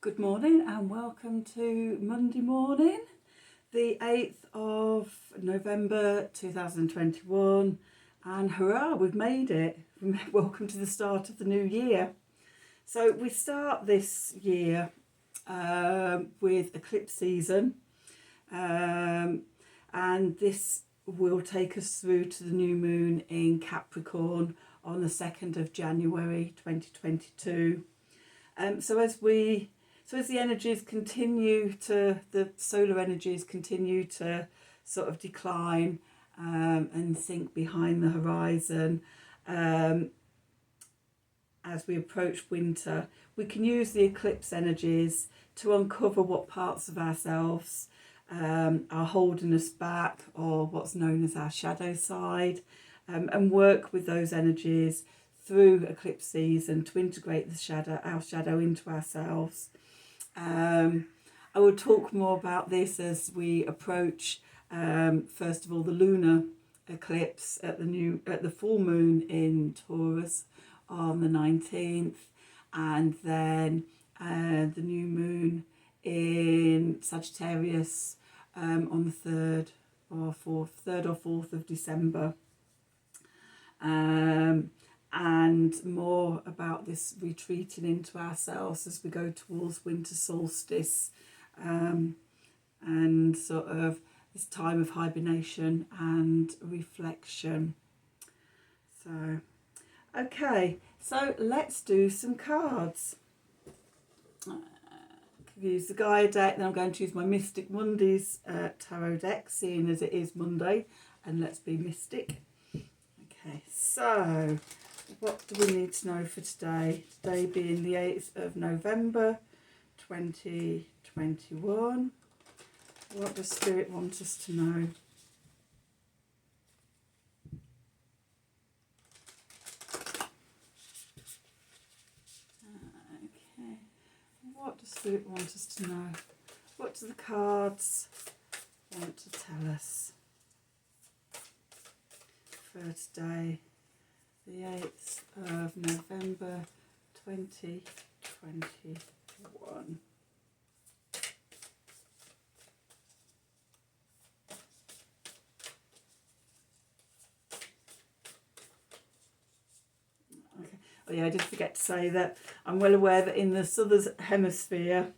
Good morning and welcome to Monday morning, the 8th of November 2021, and hurrah, we've made it. Welcome to the start of the new year. So we start this year with eclipse season, and this will take us through to the new moon in Capricorn on the 2nd of January 2022. So as the energies continue to, the solar energies continue to sort of decline and sink behind the horizon, as we approach winter, we can use the eclipse energies to uncover what parts of ourselves are holding us back, or what's known as our shadow side, and work with those energies through eclipse season to integrate our shadow into ourselves. I will talk more about this as we approach, first of all, the lunar eclipse at the full moon in Taurus on the 19th, and then the new moon in Sagittarius on the 3rd or 4th of December. And more about this retreating into ourselves as we go towards winter solstice, and sort of this time of hibernation and reflection. So, okay, so let's do some cards. Use the Gaia deck, then I'm going to use my Mystic Mondays tarot deck, seeing as it is Monday, and let's be mystic. Okay, so what do we need to know for today? Today being the 8th of November 2021. What does Spirit want us to know? Okay, what does Spirit want us to know? What do the cards want to tell us for today, the 8th of November 2021. Okay. Oh yeah, I did forget to say that I'm well aware that in the southern hemisphere,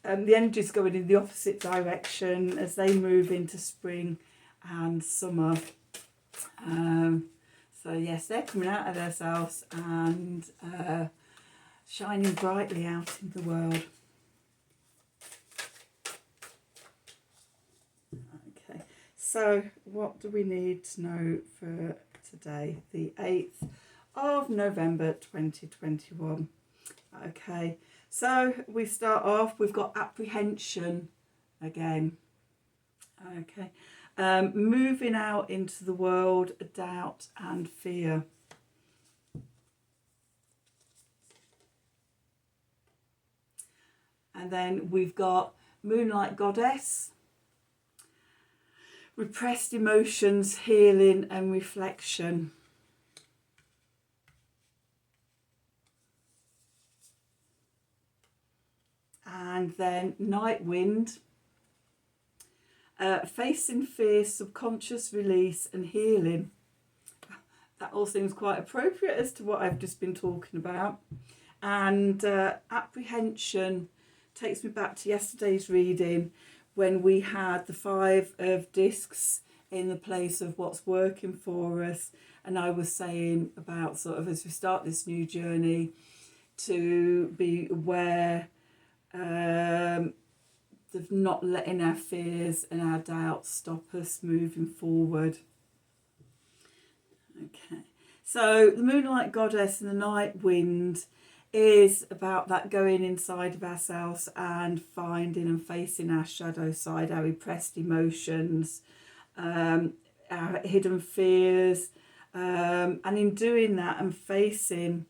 the energy is going in the opposite direction as they move into spring and summer. So yes, they're coming out of themselves and shining brightly out in the world. Okay, so what do we need to know for today, the 8th of November 2021? Okay, so we start off, we've got apprehension again. Okay. Moving out into the world, doubt and fear. And then we've got Moonlight Goddess, repressed emotions, healing and reflection. And then Night Wind, facing fear, subconscious release and healing. That all seems quite appropriate as to what I've just been talking about. And apprehension takes me back to yesterday's reading when we had the 5 of discs in the place of what's working for us. And I was saying about sort of as we start this new journey to be aware of not letting our fears and our doubts stop us moving forward. Okay, so the Moonlight Goddess and the Night Wind is about that going inside of ourselves and finding and facing our shadow side, our repressed emotions, our hidden fears, and in doing that and facing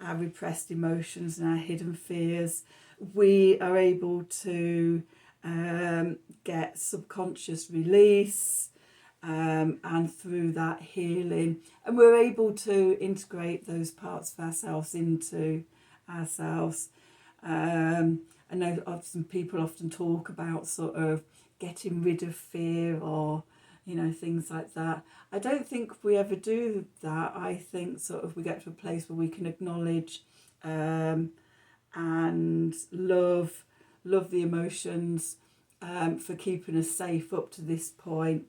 our repressed emotions and our hidden fears, we are able to get subconscious release, and through that healing, and we're able to integrate those parts of ourselves into ourselves. I know some people often talk about sort of getting rid of fear, or things like that. I don't think we ever do that. I think sort of we get to a place where we can acknowledge and love the emotions for keeping us safe up to this point,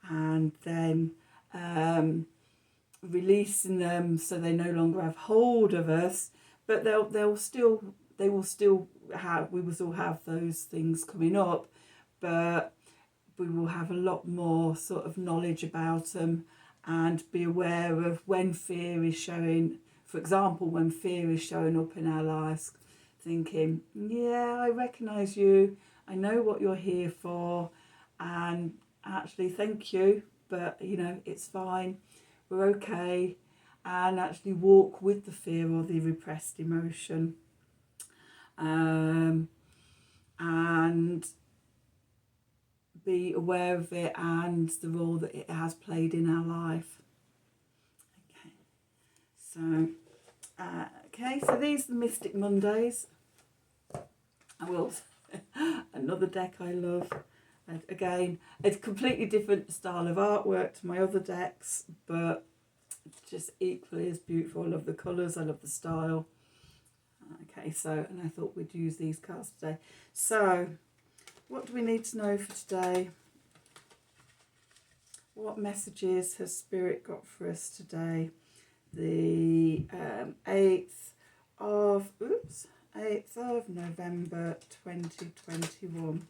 and then releasing them so they no longer have hold of us. But we will still have those things coming up, but we will have a lot more sort of knowledge about them, and be aware of when fear is showing. For example, when fear is showing up in our lives, thinking, yeah, I recognise you, I know what you're here for, and actually thank you, but it's fine, we're okay, and actually walk with the fear or the repressed emotion, and be aware of it and the role that it has played in our life. So these are the Mystic Mondays. I will another deck I love. Again, it's a completely different style of artwork to my other decks, but just equally as beautiful. I love the colours, I love the style. Okay, and I thought we'd use these cards today. So, what do we need to know for today? What messages has Spirit got for us today? The 8th of November 2021.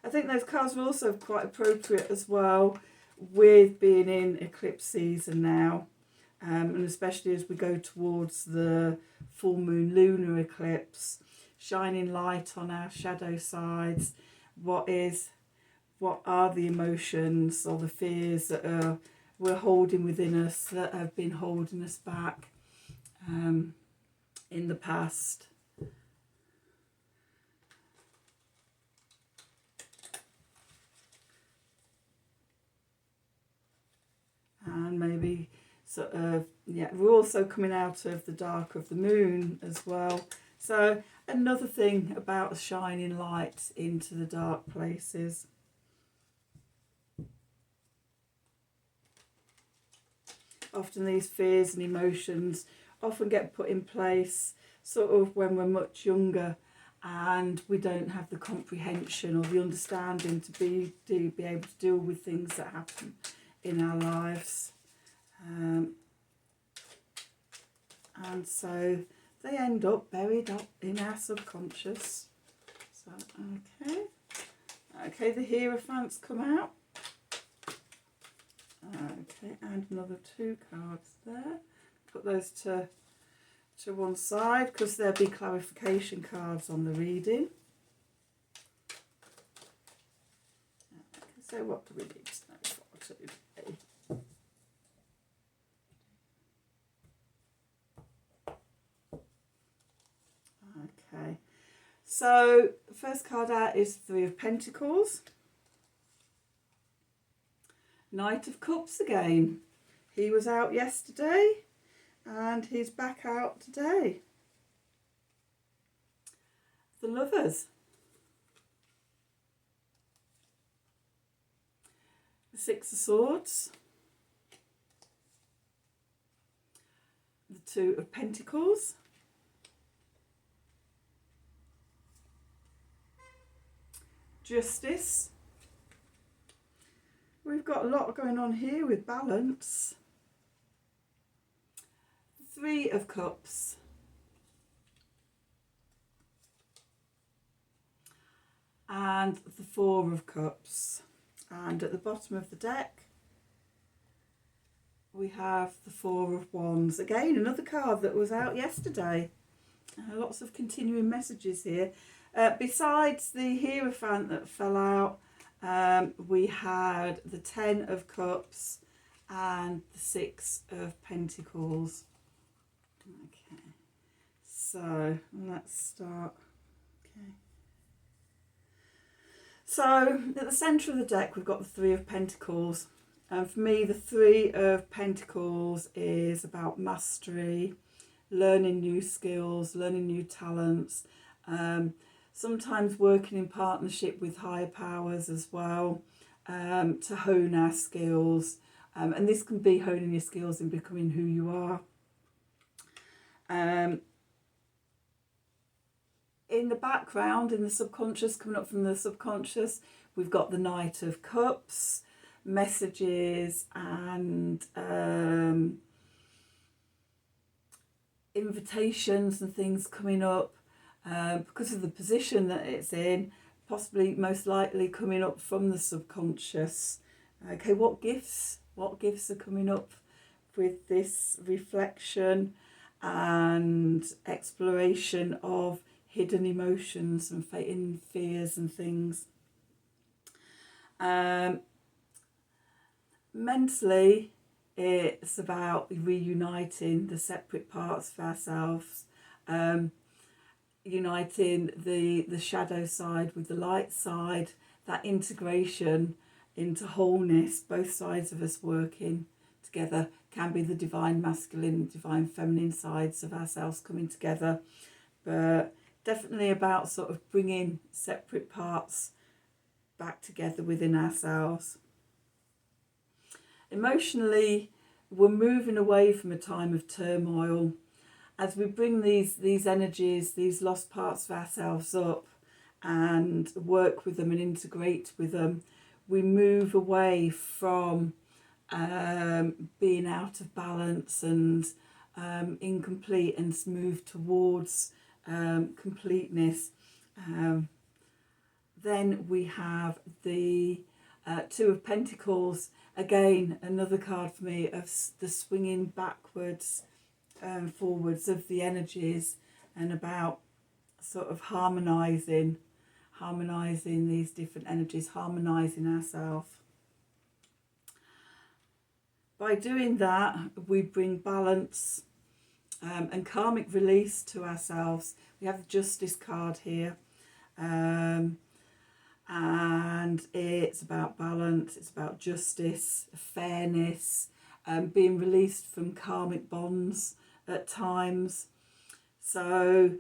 I think those cards are also quite appropriate as well, with being in eclipse season now, and especially as we go towards the full moon lunar eclipse, shining light on our shadow sides. What are the emotions or the fears that we're holding within us, that have been holding us back in the past? And maybe we're also coming out of the dark of the moon as well. So another thing about shining light into the dark places. Often these fears and emotions often get put in place sort of when we're much younger, and we don't have the comprehension or the understanding to be able to deal with things that happen in our lives, and so they end up buried up in our subconscious. So okay, the Hierophants come out. Okay, and another 2 cards there. Put those to one side, because there'll be clarification cards on the reading. Okay, so what do we need to know for today? Okay, so the first card out is 3 of Pentacles. Knight of Cups again. He was out yesterday and he's back out today. The Lovers. The 6 of Swords. The 2 of Pentacles. Justice. We've got a lot going on here with balance. 3 of Cups. And the 4 of Cups. And at the bottom of the deck, we have the 4 of Wands. Again, another card that was out yesterday. Lots of continuing messages here. Besides the Hierophant that fell out, we had the 10 of Cups and the 6 of Pentacles. Okay, so let's start. Okay, so at the centre of the deck we've got the 3 of Pentacles, And for me, the Three of Pentacles is about mastery, learning new skills, learning new talents, sometimes working in partnership with higher powers as well, to hone our skills. And this can be honing your skills in becoming who you are. In the background, in the subconscious, coming up from the subconscious, we've got the Knight of Cups, messages and invitations and things coming up, because of the position that it's in, possibly most likely coming up from the subconscious. Okay, what gifts are coming up with this reflection and exploration of hidden emotions and fears and things. Mentally, it's about reuniting the separate parts of ourselves, uniting the shadow side with the light side, that integration into wholeness, both sides of us working together. Can be the divine masculine, divine feminine sides of ourselves coming together, but definitely about sort of bringing separate parts back together within ourselves. Emotionally, we're moving away from a time of turmoil. As we bring these energies, these lost parts of ourselves up and work with them and integrate with them, we move away from being out of balance and incomplete, and move towards completeness. Then we have the Two of Pentacles, again another card for me of the swinging backwards and forwards of the energies, and about sort of harmonizing these different energies, harmonizing ourselves. By doing that, we bring balance and karmic release to ourselves. We have the Justice card here, and it's about balance, it's about justice, fairness, being released from karmic bonds at times. So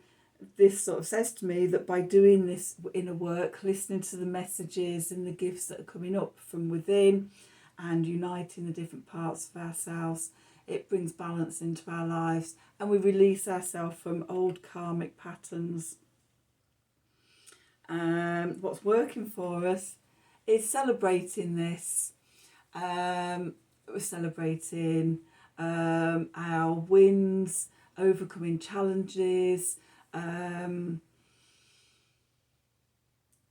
this sort of says to me that by doing this inner work, listening to the messages and the gifts that are coming up from within, and uniting the different parts of ourselves, it brings balance into our lives, and we release ourselves from old karmic patterns. What's working for us is celebrating this. We're celebrating our wins, overcoming challenges,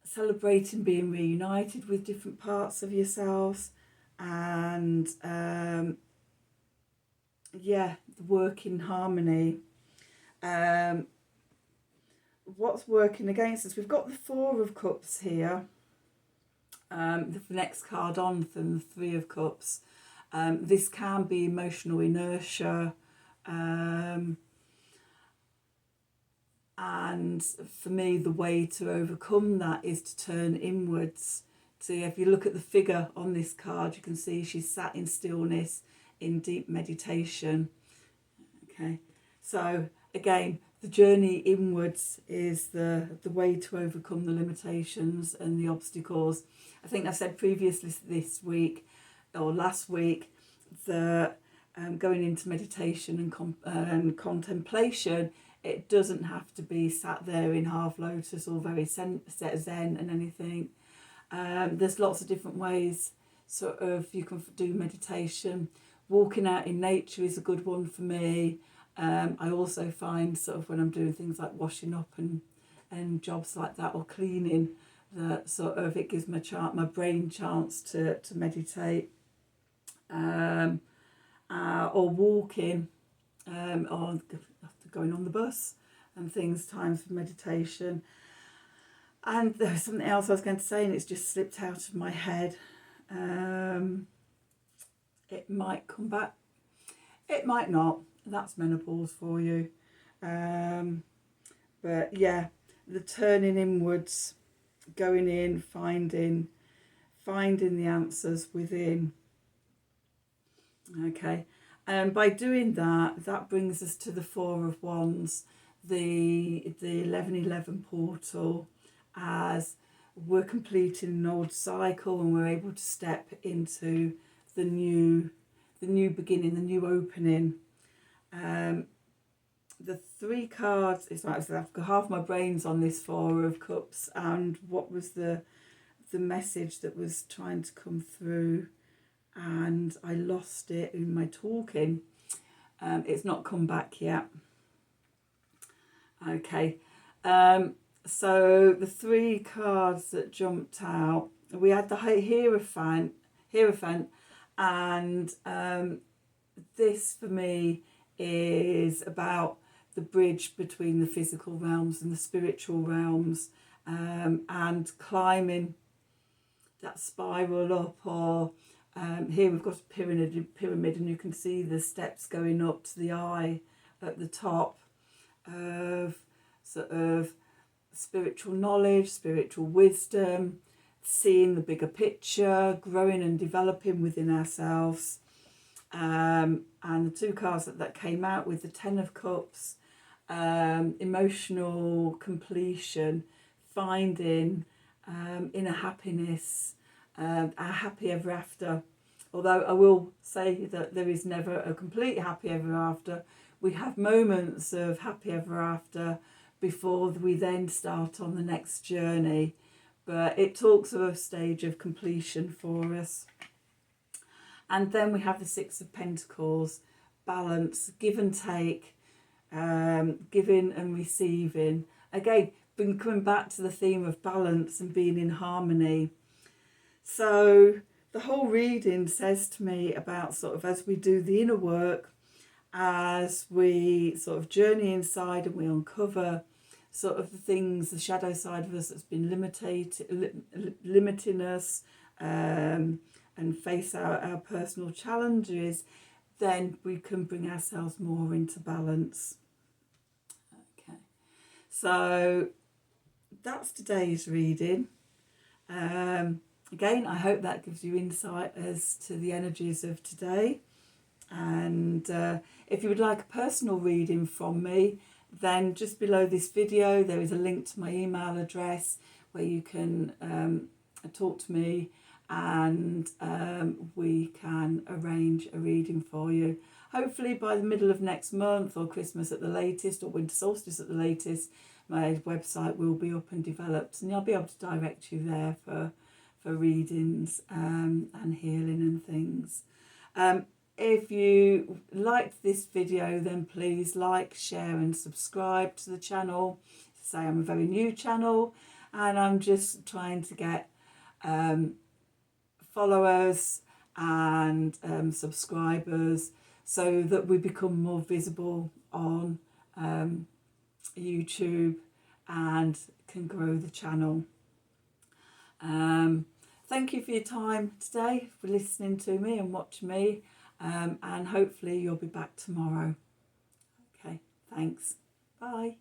celebrating being reunited with different parts of yourselves, and work in harmony. What's working against us? We've got the Four of Cups here, the next card on from the Three of Cups. This can be emotional inertia, and for me the way to overcome that is to turn inwards. So if you look at the figure on this card, you can see she's sat in stillness in deep meditation. Okay, so again, the journey inwards is the way to overcome the limitations and the obstacles. I think I said previously this week or last week that going into meditation and contemplation, it doesn't have to be sat there in half lotus or very zen and anything. There's lots of different ways sort of you can do meditation. Walking out in nature is a good one for me. I also find sort of when I'm doing things like washing up and jobs like that, or cleaning, that sort of it gives my brain chance to meditate. Or walking, or going on the bus and things, times for meditation. And there was something else I was going to say and it's just slipped out of my head. It might come back, it might not. That's menopause for you. But yeah, the turning inwards, going in, finding the answers within, Okay, and by doing that, that brings us to the Four of Wands, the 1111 portal, as we're completing an old cycle and we're able to step into the new beginning, the new opening. The three cards, it's like I've got half my brains on this Four of Cups, and what was the message that was trying to come through, and I lost it in my talking. It's not come back yet. Okay, so the three cards that jumped out, we had the Hierophant, and this for me is about the bridge between the physical realms and the spiritual realms, and climbing that spiral up, or here we've got a pyramid, and you can see the steps going up to the eye at the top of sort of spiritual knowledge, spiritual wisdom, seeing the bigger picture, growing and developing within ourselves. And the two cards that came out with the Ten of Cups, emotional completion, finding inner happiness, a happy ever after. Although I will say that there is never a complete happy ever after. We have moments of happy ever after before we then start on the next journey. But it talks of a stage of completion for us. And then we have the Six of Pentacles, balance, give and take, giving and receiving. Again, been coming back to the theme of balance and being in harmony. So the whole reading says to me about sort of as we do the inner work, as we sort of journey inside and we uncover sort of the things, the shadow side of us that's been limiting us, and face our personal challenges, then we can bring ourselves more into balance. Okay, so that's today's reading. Again, I hope that gives you insight as to the energies of today. And if you would like a personal reading from me, then just below this video there is a link to my email address where you can talk to me, and we can arrange a reading for you. Hopefully by the middle of next month, or Christmas at the latest, or winter solstice at the latest, my website will be up and developed, and I'll be able to direct you there for readings and healing and things. If you liked this video, then please like, share and subscribe to the channel. Say I'm a very new channel and I'm just trying to get followers and subscribers so that we become more visible on YouTube and can grow the channel. Thank you for your time today, for listening to me and watching me, and hopefully you'll be back tomorrow. Okay, thanks. Bye.